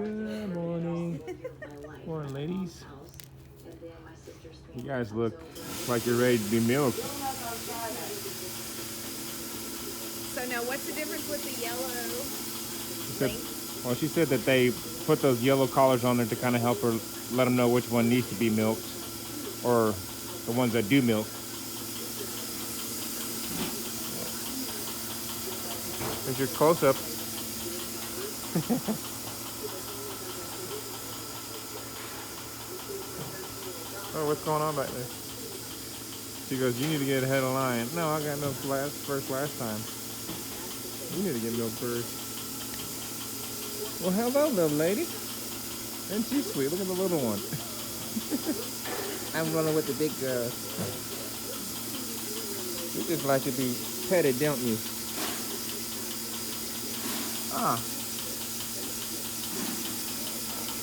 Good morning. Morning, ladies. You guys look like you're ready to be milked. So now what's the difference with the yellow? Well, she said that they put those yellow collars on there to kind of help her let them know which one needs to be milked, or the ones that do milk. There's your close-up. Oh, what's going on back there? She goes, you need to get ahead of line. No, I got milk last time. You need to get milk first. Well, hello, little lady. Isn't she sweet? Look at the little one. I'm running with the big girl. You just like to be petted, don't you? Ah.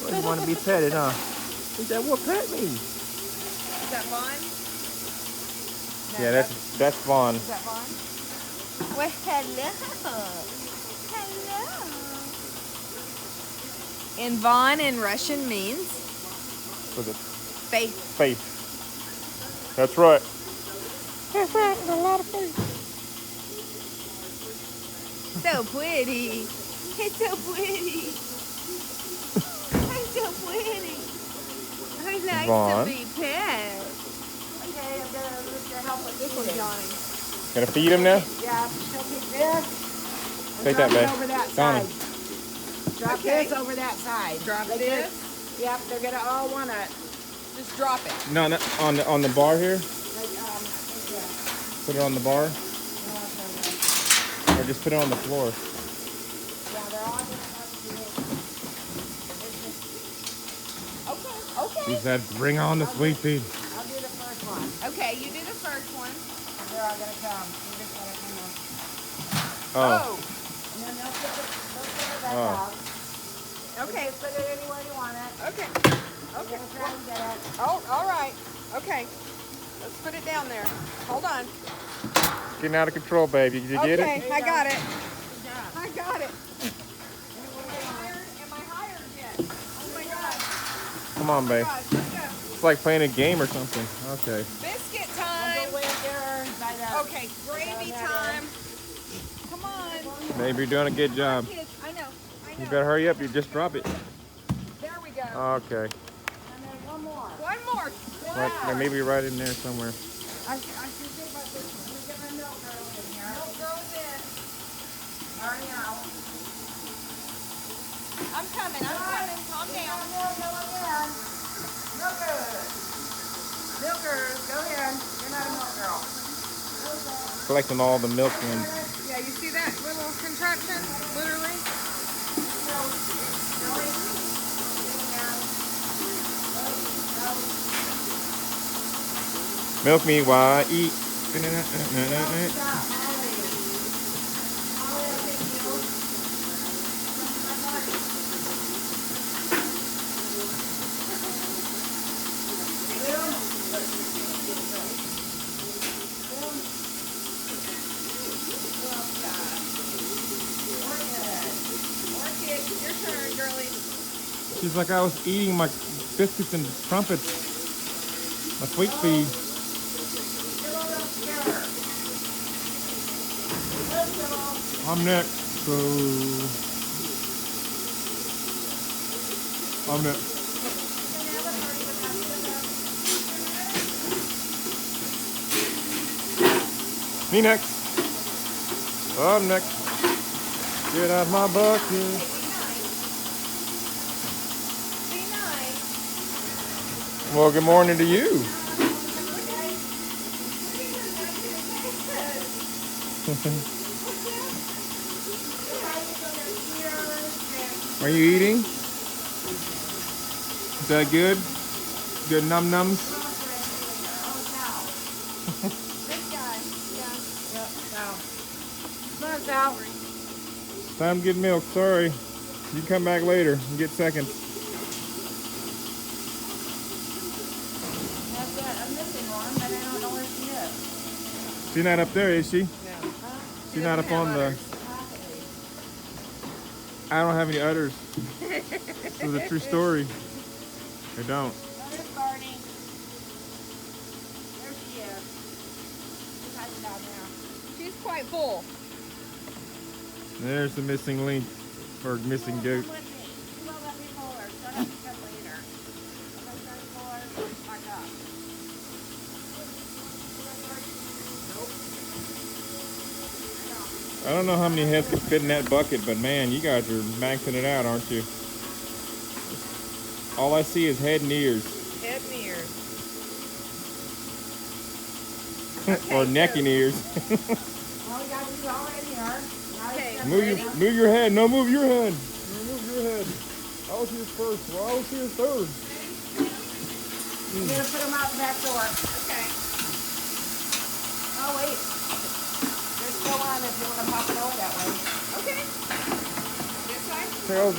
Well, you want to be petted, huh? He said, well, pet me. Is that Vaughn? No, Yeah, that's Vaughn. Is that Vaughn? Well, hello. Hello. And Vaughn in Russian means? What's it? Faith. Faith. That's right. That's right. There's a lot of faith. So pretty. It's so pretty. It's so pretty. I like Vaughn. to be pet. Okay, I'm going to help with this one, Johnny. Gonna feed him now? Yeah, she'll take this. Take that, babe. Over that Donnie. side. Drop this over that side. Drop Like this? Yep, they're gonna all want it. Just drop it. No, no, on the bar here. Like, yeah. Put it on the bar, or just put it on the floor. Yeah, they're all gonna have to do it. Okay. She said, "Bring on the sweet feed." I'll do the first one. Okay, you do the first one. They're all gonna come. You just gotta come in. Oh. And then they'll put it back out. Okay. Just put it anywhere you want it. Okay. Okay. Try and get it. Oh, all right. Okay. Let's put it down there. Hold on. Getting out of control, baby. Did you get it? Okay, I got it. Yeah. I got it. Am I hired yet? Oh my God. Come on, babe. Let's go. It's like playing a game or something. Okay. Biscuit I'll time. go wait there by the. Okay, gravy time. Come on. Babe, you're doing a good job. Kids, I know. You better hurry up. You just drop it. There we go. Okay. And then one more. One more. Right, maybe right in there somewhere. I should say about this one. Let me get my milk girl in here. Milk girl's in. Already out. I'm coming. Calm down. Milkers. Milkers, go ahead. You're not a milk girl. Collecting all the milk and Yeah, you see that little contraption? Literally. milk me while I eat. Your turn, girlie. She's like, I was eating my biscuits and crumpets, my sweet feed. I'm next, so I'm next. Me next. I'm next. Get out my bucket. Be nice. Well, good morning to you. Are you eating? Is that good? Good num-nums? This guy. Yeah. Yep, now. Come on, Sal. Time to get milk. Sorry. You can come back later and get seconds. That's it. I'm missing one, but I don't know where she is. She's not up there, is she? No. She's not up on the... I don't have any udders. This is a true story. I don't. Oh, there's Barney. There she is. She's hiding down there. She's quite full. There's the missing link, or missing goat. Come with me. You won't let me pull her. Shut up and come later. I'm going to try to pull her and back up. I don't know how many heads can fit in that bucket, but man, you guys are maxing it out, aren't you? All I see is head and ears. Head and ears. Or neck and ears. Well, we got these all in here. Now Okay. it's Move your head. No, move your head. No, move your head. I was here first. Well, I was here third. You're going to put them out the back door. Okay. Oh, wait. There's still on if you want to pop it over that way. Okay. This side? Tails